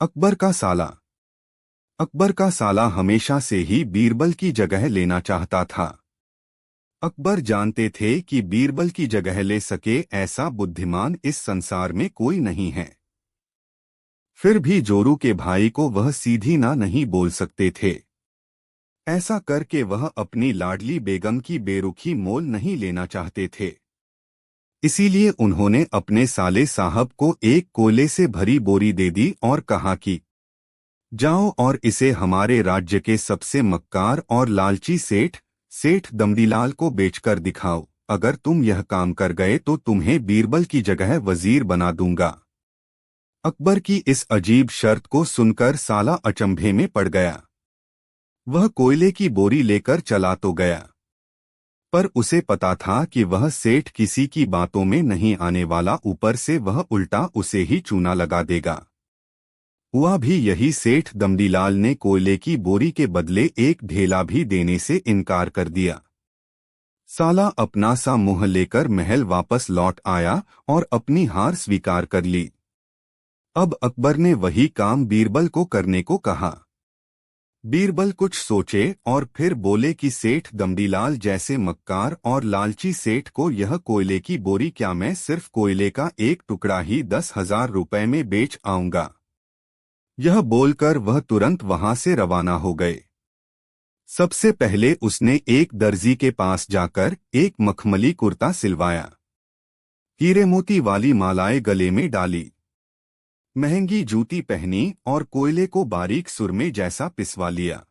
अकबर का साला। अकबर का साला हमेशा से ही बीरबल की जगह लेना चाहता था। अकबर जानते थे कि बीरबल की जगह ले सके ऐसा बुद्धिमान इस संसार में कोई नहीं है। फिर भी जोरू के भाई को वह सीधी ना नहीं बोल सकते थे। ऐसा करके वह अपनी लाडली बेगम की बेरुखी मोल नहीं लेना चाहते थे। इसीलिए उन्होंने अपने साले साहब को एक कोयले से भरी बोरी दे दी और कहा कि जाओ और इसे हमारे राज्य के सबसे मक्कार और लालची सेठ दमदीलाल को बेचकर दिखाओ। अगर तुम यह काम कर गए तो तुम्हें बीरबल की जगह वजीर बना दूंगा। अकबर की इस अजीब शर्त को सुनकर साला अचंभे में पड़ गया। वह कोयले की बोरी लेकर चला तो गया, पर उसे पता था कि वह सेठ किसी की बातों में नहीं आने वाला, ऊपर से वह उल्टा उसे ही चूना लगा देगा। हुआ भी यही। सेठ दमदीलाल ने कोयले की बोरी के बदले एक ढेला भी देने से इनकार कर दिया। साला अपना सा मुंह लेकर महल वापस लौट आया और अपनी हार स्वीकार कर ली। अब अकबर ने वही काम बीरबल को करने को कहा। बीरबल कुछ सोचे और फिर बोले कि सेठ दमदीलाल जैसे मक्कार और लालची सेठ को यह कोयले की बोरी क्या मैं सिर्फ कोयले का एक टुकड़ा ही 10,000 रुपए में बेच आऊंगा। यह बोलकर वह तुरंत वहां से रवाना हो गए। सबसे पहले उसने एक दर्जी के पास जाकर एक मखमली कुर्ता सिलवाया, हीरे मोती वाली मालाएं गले में डाली, महंगी जूती पहनी और कोयले को बारीक सुरमे जैसा पिसवा लिया।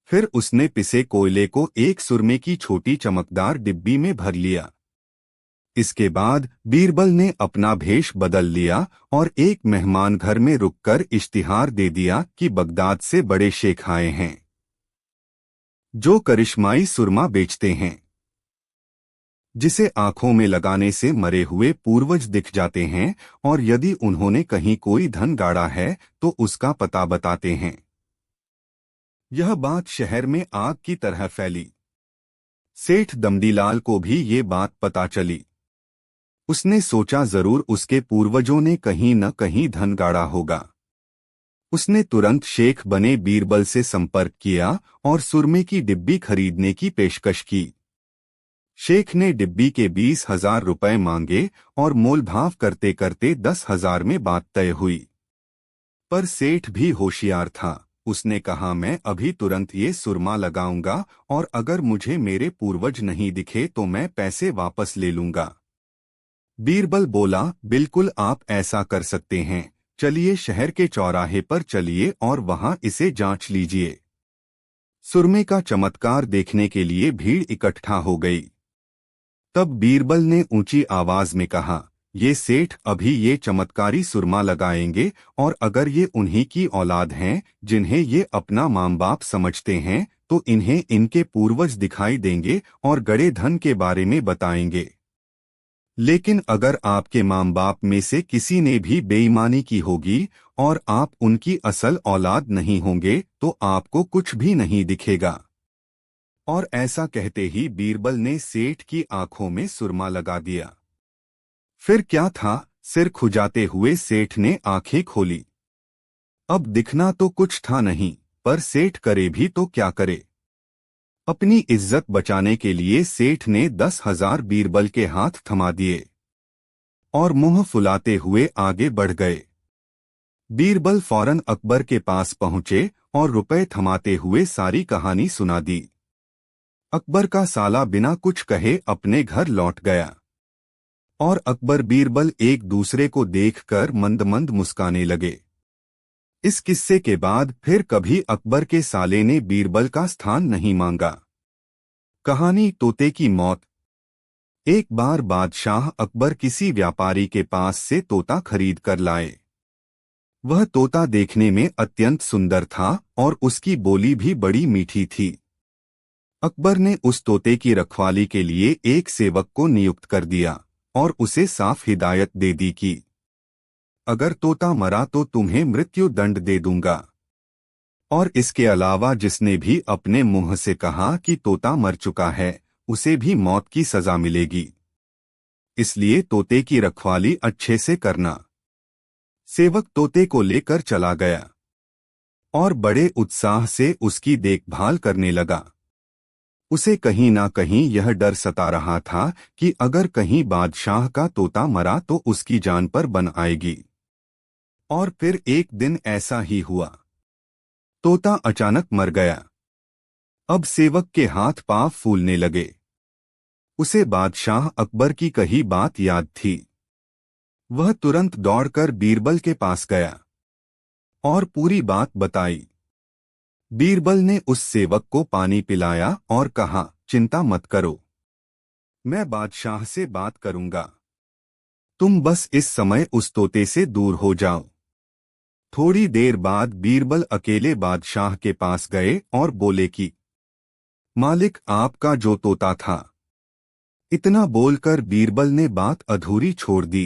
फिर उसने पिसे कोयले को एक सुरमे की छोटी चमकदार डिब्बी में भर लिया। इसके बाद बीरबल ने अपना भेष बदल लिया और एक मेहमान घर में रुककर इश्तिहार दे दिया कि बगदाद से बड़े शेख आए हैं जो करिश्माई सुरमा बेचते हैं, जिसे आंखों में लगाने से मरे हुए पूर्वज दिख जाते हैं और यदि उन्होंने कहीं कोई धन गाड़ा है तो उसका पता बताते हैं। यह बात शहर में आग की तरह फैली। सेठ दमदीलाल को भी ये बात पता चली। उसने सोचा जरूर उसके पूर्वजों ने कहीं न कहीं धन गाड़ा होगा। उसने तुरंत शेख बने बीरबल से संपर्क किया और सुरमे की डिब्बी खरीदने की पेशकश की। शेख ने डिब्बी के 20,000 रुपए मांगे और मोलभाव करते करते 10,000 में बात तय हुई। पर सेठ भी होशियार था। उसने कहा मैं अभी तुरंत ये सुरमा लगाऊंगा और अगर मुझे मेरे पूर्वज नहीं दिखे तो मैं पैसे वापस ले लूंगा। बीरबल बोला बिल्कुल आप ऐसा कर सकते हैं, चलिए शहर के चौराहे पर चलिए और वहां इसे जांच लीजिए। सुरमे का चमत्कार देखने के लिए भीड़ इकट्ठा हो गई। तब बीरबल ने ऊंची आवाज में कहा, ये सेठ अभी ये चमत्कारी सुरमा लगाएंगे और अगर ये उन्हीं की औलाद हैं जिन्हें ये अपना मां बाप समझते हैं तो इन्हें इनके पूर्वज दिखाई देंगे और गड़े धन के बारे में बताएंगे। लेकिन अगर आपके मां बाप में से किसी ने भी बेईमानी की होगी और आप उनकी असल औलाद नहीं होंगे तो आपको कुछ भी नहीं दिखेगा। और ऐसा कहते ही बीरबल ने सेठ की आंखों में सुरमा लगा दिया। फिर क्या था, सिर खुजाते हुए सेठ ने आंखें खोली। अब दिखना तो कुछ था नहीं, पर सेठ करे भी तो क्या करे। अपनी इज्जत बचाने के लिए सेठ ने 10,000 बीरबल के हाथ थमा दिए और मुंह फुलाते हुए आगे बढ़ गए। बीरबल फौरन अकबर के पास पहुंचे और रुपए थमाते हुए सारी कहानी सुना दी। अकबर का साला बिना कुछ कहे अपने घर लौट गया और अकबर बीरबल एक दूसरे को देखकर मंद मंद मुस्काने लगे। इस किस्से के बाद फिर कभी अकबर के साले ने बीरबल का स्थान नहीं मांगा। कहानी तोते की मौत। एक बार बादशाह अकबर किसी व्यापारी के पास से तोता खरीद कर लाए। वह तोता देखने में अत्यंत सुंदर था और उसकी बोली भी बड़ी मीठी थी। अकबर ने उस तोते की रखवाली के लिए एक सेवक को नियुक्त कर दिया और उसे साफ हिदायत दे दी कि अगर तोता मरा तो तुम्हें मृत्यु दंड दे दूंगा। और इसके अलावा जिसने भी अपने मुंह से कहा कि तोता मर चुका है उसे भी मौत की सजा मिलेगी। इसलिए तोते की रखवाली अच्छे से करना। सेवक तोते को लेकर चला गया और बड़े उत्साह से उसकी देखभाल करने लगा। उसे कहीं ना कहीं यह डर सता रहा था कि अगर कहीं बादशाह का तोता मरा तो उसकी जान पर बन आएगी। और फिर एक दिन ऐसा ही हुआ। तोता अचानक मर गया। अब सेवक के हाथ पांव फूलने लगे। उसे बादशाह अकबर की कही बात याद थी। वह तुरंत दौड़कर बीरबल के पास गया और पूरी बात बताई। बीरबल ने उस सेवक को पानी पिलाया और कहा, चिंता मत करो, मैं बादशाह से बात करूंगा। तुम बस इस समय उस तोते से दूर हो जाओ। थोड़ी देर बाद बीरबल अकेले बादशाह के पास गए और बोले कि मालिक, आपका जो तोता था। इतना बोलकर बीरबल ने बात अधूरी छोड़ दी।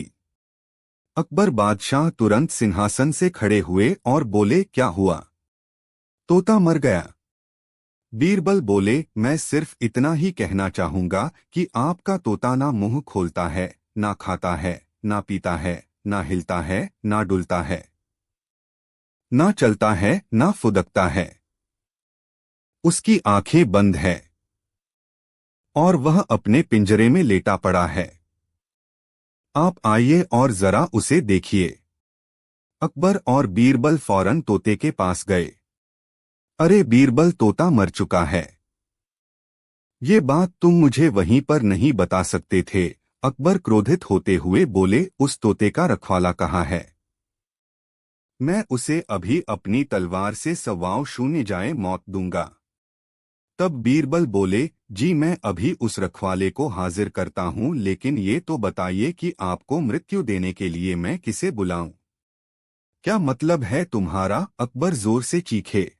अकबर बादशाह तुरंत सिंहासन से खड़े हुए और बोले, क्या हुआ? तोता मर गया। बीरबल बोले, मैं सिर्फ इतना ही कहना चाहूंगा कि आपका तोता ना मुंह खोलता है, ना खाता है, ना पीता है, ना हिलता है, ना डुलता है, ना चलता है, ना फुदकता है। उसकी आंखें बंद है और वह अपने पिंजरे में लेटा पड़ा है। आप आइए और जरा उसे देखिए। अकबर और बीरबल फौरन तोते के पास गए। अरे बीरबल, तोता मर चुका है। ये बात तुम मुझे वहीं पर नहीं बता सकते थे? अकबर क्रोधित होते हुए बोले, उस तोते का रखवाला कहाँ है? मैं उसे अभी अपनी तलवार से 125 जाए मौत दूंगा। तब बीरबल बोले, जी मैं अभी उस रखवाले को हाजिर करता हूँ, लेकिन ये तो बताइए कि आपको मृत्यु देने के लिए मैं किसे बुलाऊं? क्या मतलब है तुम्हारा? अकबर जोर से चीखे।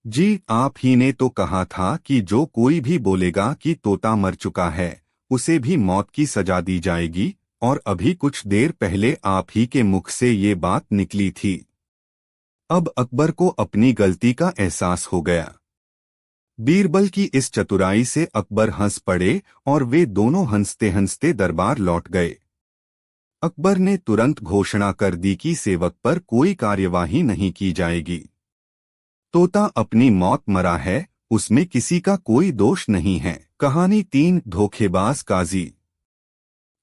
जी, आप ही ने तो कहा था कि जो कोई भी बोलेगा कि तोता मर चुका है उसे भी मौत की सजा दी जाएगी, और अभी कुछ देर पहले आप ही के मुख से ये बात निकली थी। अब अकबर को अपनी गलती का एहसास हो गया। बीरबल की इस चतुराई से अकबर हंस पड़े और वे दोनों हंसते हंसते दरबार लौट गए। अकबर ने तुरंत घोषणा कर दी कि सेवक पर कोई कार्यवाही नहीं की जाएगी। तोता अपनी मौत मरा है, उसमें किसी का कोई दोष नहीं है। कहानी 3 धोखेबाज काजी।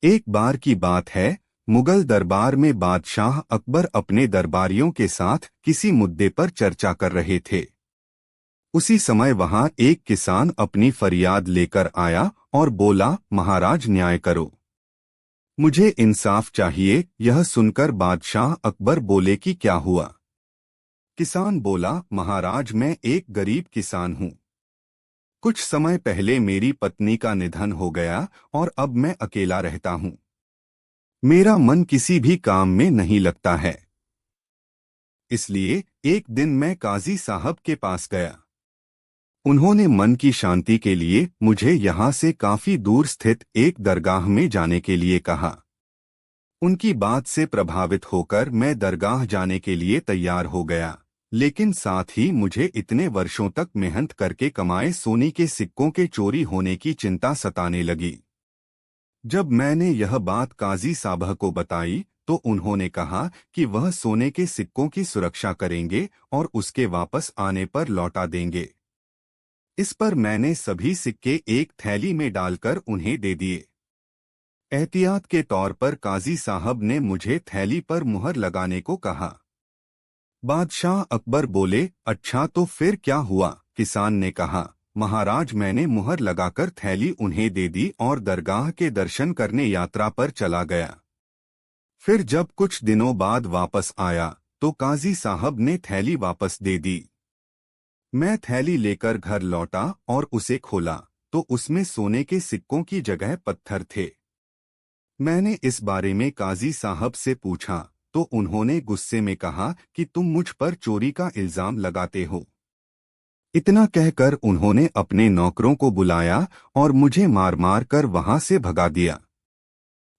एक बार की बात है, मुगल दरबार में बादशाह अकबर अपने दरबारियों के साथ किसी मुद्दे पर चर्चा कर रहे थे। उसी समय वहां एक किसान अपनी फरियाद लेकर आया और बोला, महाराज न्याय करो, मुझे इंसाफ चाहिए। यह सुनकर बादशाह अकबर बोले कि क्या हुआ? किसान बोला, महाराज मैं एक गरीब किसान हूँ। कुछ समय पहले मेरी पत्नी का निधन हो गया और अब मैं अकेला रहता हूँ। मेरा मन किसी भी काम में नहीं लगता है। इसलिए एक दिन मैं काजी साहब के पास गया। उन्होंने मन की शांति के लिए मुझे यहाँ से काफी दूर स्थित एक दरगाह में जाने के लिए कहा। उनकी बात से प्रभावित होकर मैं दरगाह जाने के लिए तैयार हो गया, लेकिन साथ ही मुझे इतने वर्षों तक मेहनत करके कमाए सोने के सिक्कों के चोरी होने की चिंता सताने लगी। जब मैंने यह बात काजी साहब को बताई तो उन्होंने कहा कि वह सोने के सिक्कों की सुरक्षा करेंगे और उसके वापस आने पर लौटा देंगे। इस पर मैंने सभी सिक्के एक थैली में डालकर उन्हें दे दिए। एहतियात के तौर पर काजी साहब ने मुझे थैली पर मुहर लगाने को कहा। बादशाह अकबर बोले, अच्छा तो फिर क्या हुआ? किसान ने कहा, महाराज मैंने मुहर लगाकर थैली उन्हें दे दी और दरगाह के दर्शन करने यात्रा पर चला गया। फिर जब कुछ दिनों बाद वापस आया तो काजी साहब ने थैली वापस दे दी। मैं थैली लेकर घर लौटा और उसे खोला तो उसमें सोने के सिक्कों की जगह पत्थर थे। मैंने इस बारे में काजी साहब से पूछा तो उन्होंने गुस्से में कहा कि तुम मुझ पर चोरी का इल्जाम लगाते हो। इतना कहकर उन्होंने अपने नौकरों को बुलाया और मुझे मार मार कर वहां से भगा दिया।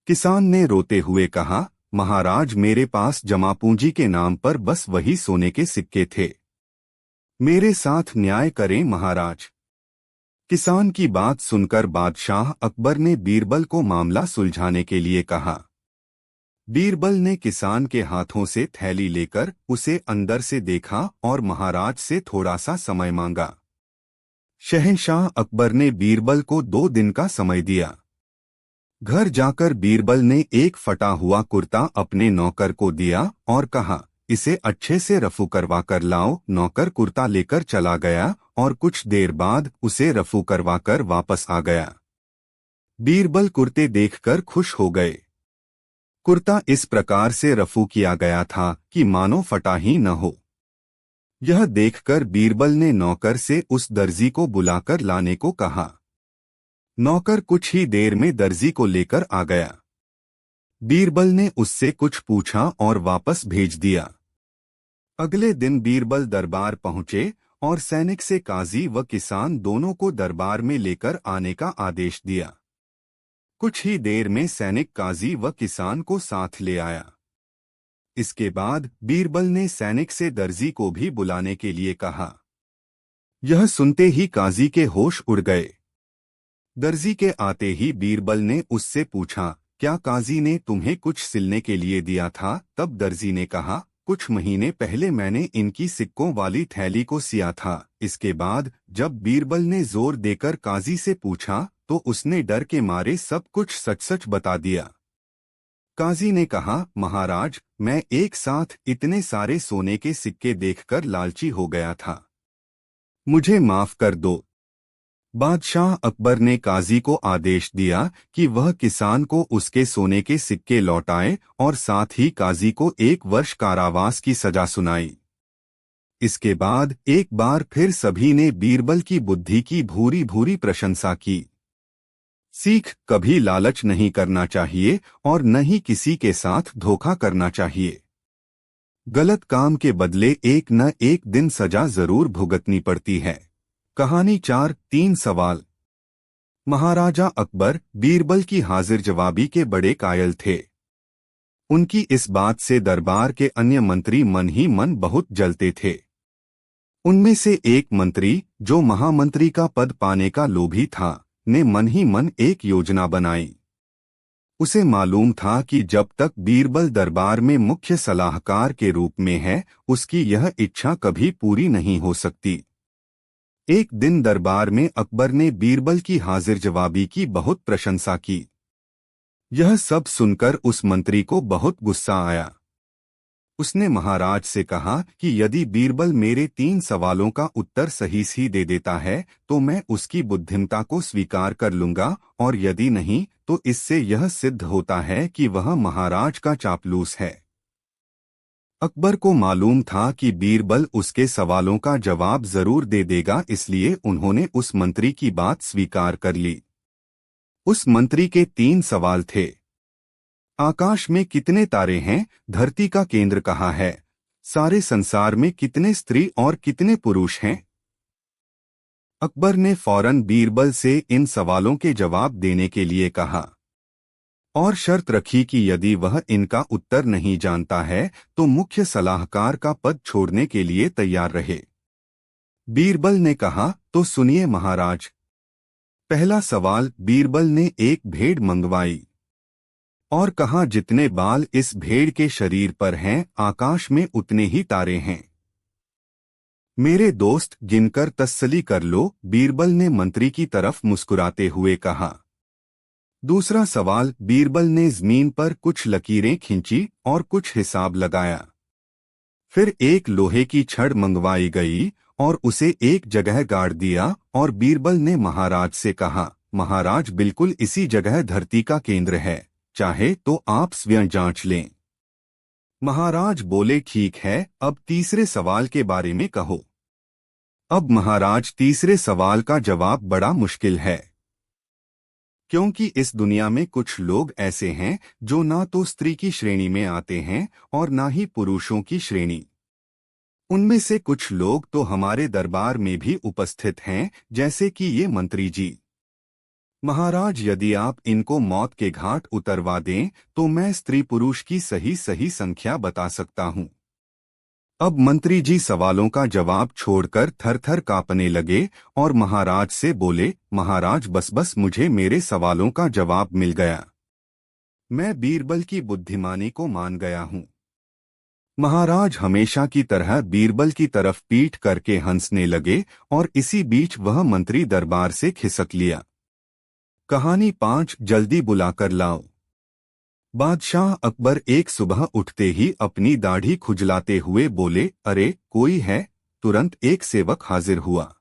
किसान ने रोते हुए कहा, महाराज मेरे पास जमा पूंजी के नाम पर बस वही सोने के सिक्के थे। मेरे साथ न्याय करें महाराज। किसान की बात सुनकर बादशाह अकबर ने बीरबल को मामला सुलझाने के लिए कहा। बीरबल ने किसान के हाथों से थैली लेकर उसे अंदर से देखा और महाराज से थोड़ा सा समय मांगा। शहंशाह अकबर ने बीरबल को 2 दिन का समय दिया। घर जाकर बीरबल ने एक फटा हुआ कुर्ता अपने नौकर को दिया और कहा, इसे अच्छे से रफू करवा कर लाओ। नौकर कुर्ता लेकर चला गया और कुछ देर बाद उसे रफू करवाकर वापस आ गया। बीरबल कुर्ते देखकर खुश हो गए। कुर्ता इस प्रकार से रफू किया गया था कि मानो फटा ही न हो। यह देखकर बीरबल ने नौकर से उस दर्जी को बुलाकर लाने को कहा। नौकर कुछ ही देर में दर्जी को लेकर आ गया। बीरबल ने उससे कुछ पूछा और वापस भेज दिया। अगले दिन बीरबल दरबार पहुंचे और सैनिक से काजी व किसान दोनों को दरबार में लेकर आने का आदेश दिया। कुछ ही देर में सैनिक काजी व किसान को साथ ले आया। इसके बाद बीरबल ने सैनिक से दर्जी को भी बुलाने के लिए कहा। यह सुनते ही काजी के होश उड़ गए। दर्जी के आते ही बीरबल ने उससे पूछा, क्या काजी ने तुम्हें कुछ सिलने के लिए दिया था? तब दर्जी ने कहा, कुछ महीने पहले मैंने इनकी सिक्कों वाली थैली को सिया था। इसके बाद जब बीरबल ने जोर देकर काजी से पूछा तो उसने डर के मारे सब कुछ सच सच बता दिया। काजी ने कहा, महाराज, मैं एक साथ इतने सारे सोने के सिक्के देखकर लालची हो गया था, मुझे माफ कर दो। बादशाह अकबर ने काजी को आदेश दिया कि वह किसान को उसके सोने के सिक्के लौटाए और साथ ही काजी को 1 वर्ष कारावास की सजा सुनाई। इसके बाद एक बार फिर सभी ने बीरबल की बुद्धि की भूरी भूरी प्रशंसा की। सीख, कभी लालच नहीं करना चाहिए और न ही किसी के साथ धोखा करना चाहिए। गलत काम के बदले एक न एक दिन सजा जरूर भुगतनी पड़ती है। कहानी 4, 3 सवाल। महाराजा अकबर बीरबल की हाजिर जवाबी के बड़े कायल थे। उनकी इस बात से दरबार के अन्य मंत्री मन ही मन बहुत जलते थे। उनमें से एक मंत्री, जो महामंत्री का पद पाने का लोभी था, ने मन ही मन एक योजना बनाई। उसे मालूम था कि जब तक बीरबल दरबार में मुख्य सलाहकार के रूप में है, उसकी यह इच्छा कभी पूरी नहीं हो सकती। एक दिन दरबार में अकबर ने बीरबल की हाजिर जवाबी की बहुत प्रशंसा की। यह सब सुनकर उस मंत्री को बहुत गुस्सा आया। उसने महाराज से कहा कि यदि बीरबल मेरे 3 सवालों का उत्तर सही दे देता है तो मैं उसकी बुद्धिमता को स्वीकार कर लूंगा, और यदि नहीं तो इससे यह सिद्ध होता है कि वह महाराज का चापलूस है। अकबर को मालूम था कि बीरबल उसके सवालों का जवाब जरूर दे देगा, इसलिए उन्होंने उस मंत्री की बात स्वीकार कर ली। उस मंत्री के 3 सवाल थे। आकाश में कितने तारे हैं? धरती का केंद्र कहाँ है? सारे संसार में कितने स्त्री और कितने पुरुष हैं? अकबर ने फौरन बीरबल से इन सवालों के जवाब देने के लिए कहा और शर्त रखी कि यदि वह इनका उत्तर नहीं जानता है तो मुख्य सलाहकार का पद छोड़ने के लिए तैयार रहे। बीरबल ने कहा, तो सुनिए महाराज। पहला सवाल, बीरबल ने एक भेड़ मंगवाई और कहा, जितने बाल इस भेड़ के शरीर पर हैं, आकाश में उतने ही तारे हैं। मेरे दोस्त, गिनकर तसल्ली कर लो, बीरबल ने मंत्री की तरफ मुस्कुराते हुए कहा। दूसरा सवाल, बीरबल ने जमीन पर कुछ लकीरें खींची और कुछ हिसाब लगाया। फिर एक लोहे की छड़ मंगवाई गई और उसे एक जगह गाड़ दिया और बीरबल ने महाराज से कहा, महाराज, बिल्कुल इसी जगह धरती का केंद्र है, चाहे तो आप स्वयं जांच लें। महाराज बोले, ठीक है, अब तीसरे सवाल के बारे में कहो। अब महाराज, तीसरे सवाल का जवाब बड़ा मुश्किल है, क्योंकि इस दुनिया में कुछ लोग ऐसे हैं जो ना तो स्त्री की श्रेणी में आते हैं और ना ही पुरुषों की श्रेणी। उनमें से कुछ लोग तो हमारे दरबार में भी उपस्थित हैं, जैसे कि ये मंत्री जी। महाराज, यदि आप इनको मौत के घाट उतरवा दें तो मैं स्त्री पुरुष की सही सही संख्या बता सकता हूँ। अब मंत्री जी सवालों का जवाब छोड़कर थर-थर कांपने लगे और महाराज से बोले, महाराज, बस मुझे मेरे सवालों का जवाब मिल गया। मैं बीरबल की बुद्धिमानी को मान गया हूँ। महाराज हमेशा की तरह बीरबल की तरफ पीठ करके हंसने लगे और इसी बीच वह मंत्री दरबार से खिसक लिया। कहानी 5 जल्दी बुलाकर लाओ। बादशाह अकबर एक सुबह उठते ही अपनी दाढ़ी खुजलाते हुए बोले, अरे कोई है? तुरंत एक सेवक हाजिर हुआ।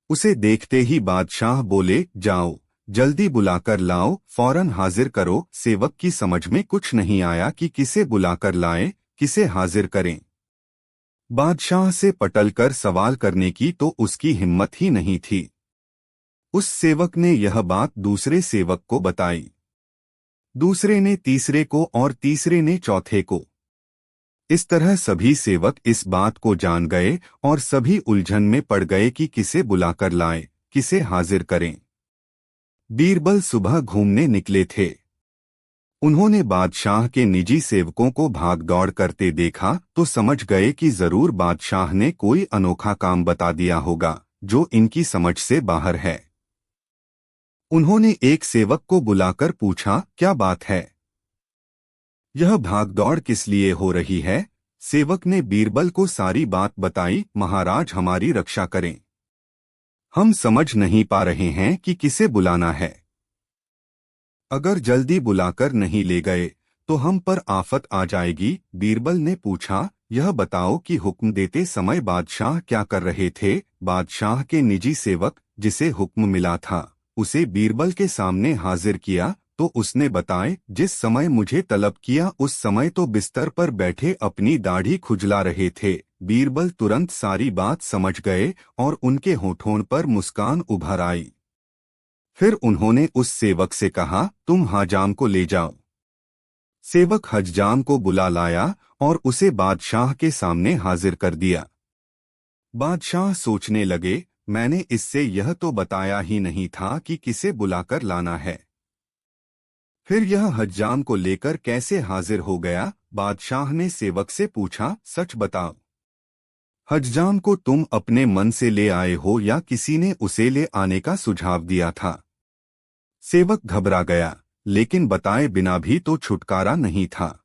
उसे देखते ही बादशाह बोले, जाओ जल्दी बुलाकर लाओ, फौरन हाजिर करो। सेवक की समझ में कुछ नहीं आया कि किसे बुलाकर लाएं, किसे हाजिर करें। बादशाह से पटलकर सवाल करने की तो उसकी हिम्मत ही नहीं थी। उस सेवक ने यह बात दूसरे सेवक को बताई, दूसरे ने तीसरे को और तीसरे ने चौथे को। इस तरह सभी सेवक इस बात को जान गए और सभी उलझन में पड़ गए कि किसे बुलाकर लाएं, किसे हाजिर करें। बीरबल सुबह घूमने निकले थे। उन्होंने बादशाह के निजी सेवकों को भाग दौड़ करते देखा तो समझ गए कि जरूर बादशाह ने कोई अनोखा काम बता दिया होगा जो इनकी समझ से बाहर है। उन्होंने एक सेवक को बुलाकर पूछा, क्या बात है? यह भागदौड़ किस लिए हो रही है? सेवक ने बीरबल को सारी बात बताई। महाराज हमारी रक्षा करें, हम समझ नहीं पा रहे हैं कि किसे बुलाना है। अगर जल्दी बुलाकर नहीं ले गए तो हम पर आफत आ जाएगी। बीरबल ने पूछा, यह बताओ कि हुक्म देते समय बादशाह क्या कर रहे थे? बादशाह के निजी सेवक जिसे हुक्म मिला था उसे बीरबल के सामने हाजिर किया तो उसने बताए, जिस समय मुझे तलब किया उस समय तो बिस्तर पर बैठे अपनी दाढ़ी खुजला रहे थे। बीरबल तुरंत सारी बात समझ गए और उनके होठों पर मुस्कान उभर आई। फिर उन्होंने उस सेवक से कहा, तुम हजाम को ले जाओ। सेवक हजाम को बुला लाया और उसे बादशाह के सामने हाजिर कर दिया। बादशाह सोचने लगे, मैंने इससे यह तो बताया ही नहीं था कि किसे बुलाकर लाना है, फिर यह हज्जाम को लेकर कैसे हाजिर हो गया? बादशाह ने सेवक से पूछा, सच बताओ, हज्जाम को तुम अपने मन से ले आए हो या किसी ने उसे ले आने का सुझाव दिया था? सेवक घबरा गया, लेकिन बताए बिना भी तो छुटकारा नहीं था।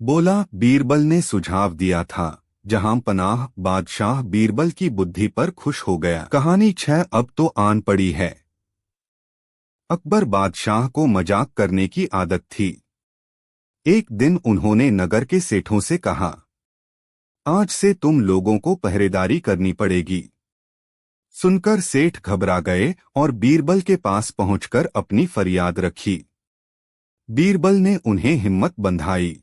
बोला, बीरबल ने सुझाव दिया था। जहां पनाह बादशाह बीरबल की बुद्धि पर खुश हो गया। कहानी 6 अब तो आन पड़ी है। अकबर बादशाह को मजाक करने की आदत थी। एक दिन उन्होंने नगर के सेठों से कहा, आज से तुम लोगों को पहरेदारी करनी पड़ेगी। सुनकर सेठ घबरा गए और बीरबल के पास पहुंचकर अपनी फरियाद रखी। बीरबल ने उन्हें हिम्मत बंधाई।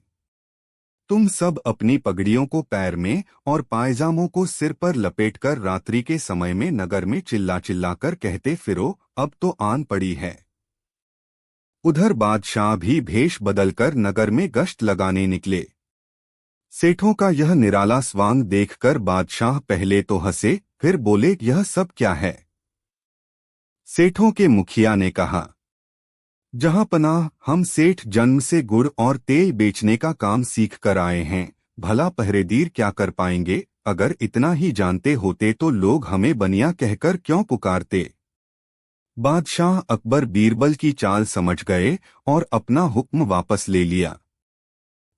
तुम सब अपनी पगड़ियों को पैर में और पायजामों को सिर पर लपेटकर रात्रि के समय में नगर में चिल्ला चिल्लाकर कहते फिरो, अब तो आन पड़ी है। उधर बादशाह भी भेष बदलकर नगर में गश्त लगाने निकले। सेठों का यह निराला स्वांग देखकर बादशाह पहले तो हंसे, फिर बोले, यह सब क्या है? सेठों के मुखिया ने कहा, जहां पनाह हम सेठ जन्म से गुड़ और तेल बेचने का काम सीख कर आए हैं, भला पहरेदीर क्या कर पाएंगे? अगर इतना ही जानते होते तो लोग हमें बनिया कहकर क्यों पुकारते? बादशाह अकबर बीरबल की चाल समझ गए और अपना हुक्म वापस ले लिया।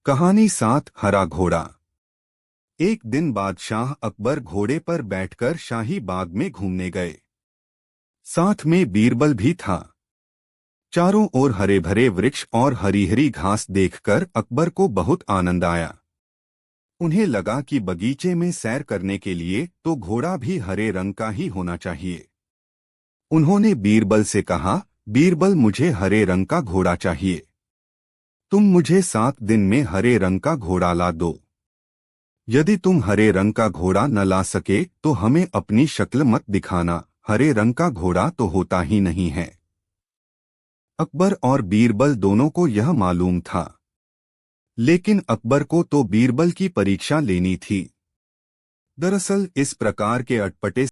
कहानी 7 हरा घोड़ा। एक दिन बादशाह अकबर घोड़े पर बैठकर शाही बाग में घूमने गए। साथ में बीरबल भी था। चारों ओर हरे भरे वृक्ष और हरी हरी घास देखकर अकबर को बहुत आनंद आया। उन्हें लगा कि बगीचे में सैर करने के लिए तो घोड़ा भी हरे रंग का ही होना चाहिए। उन्होंने बीरबल से कहा, बीरबल मुझे हरे रंग का घोड़ा चाहिए। तुम मुझे 7 दिन में हरे रंग का घोड़ा ला दो। यदि तुम हरे रंग का घोड़ा न ला सके तो हमें अपनी शक्ल मत दिखाना, हरे रंग का घोड़ा तो होता ही नहीं है। अकबर और बीरबल दोनों को यह मालूम था, लेकिन अकबर को तो बीरबल की परीक्षा लेनी थी। दरअसल इस प्रकार के अटपटे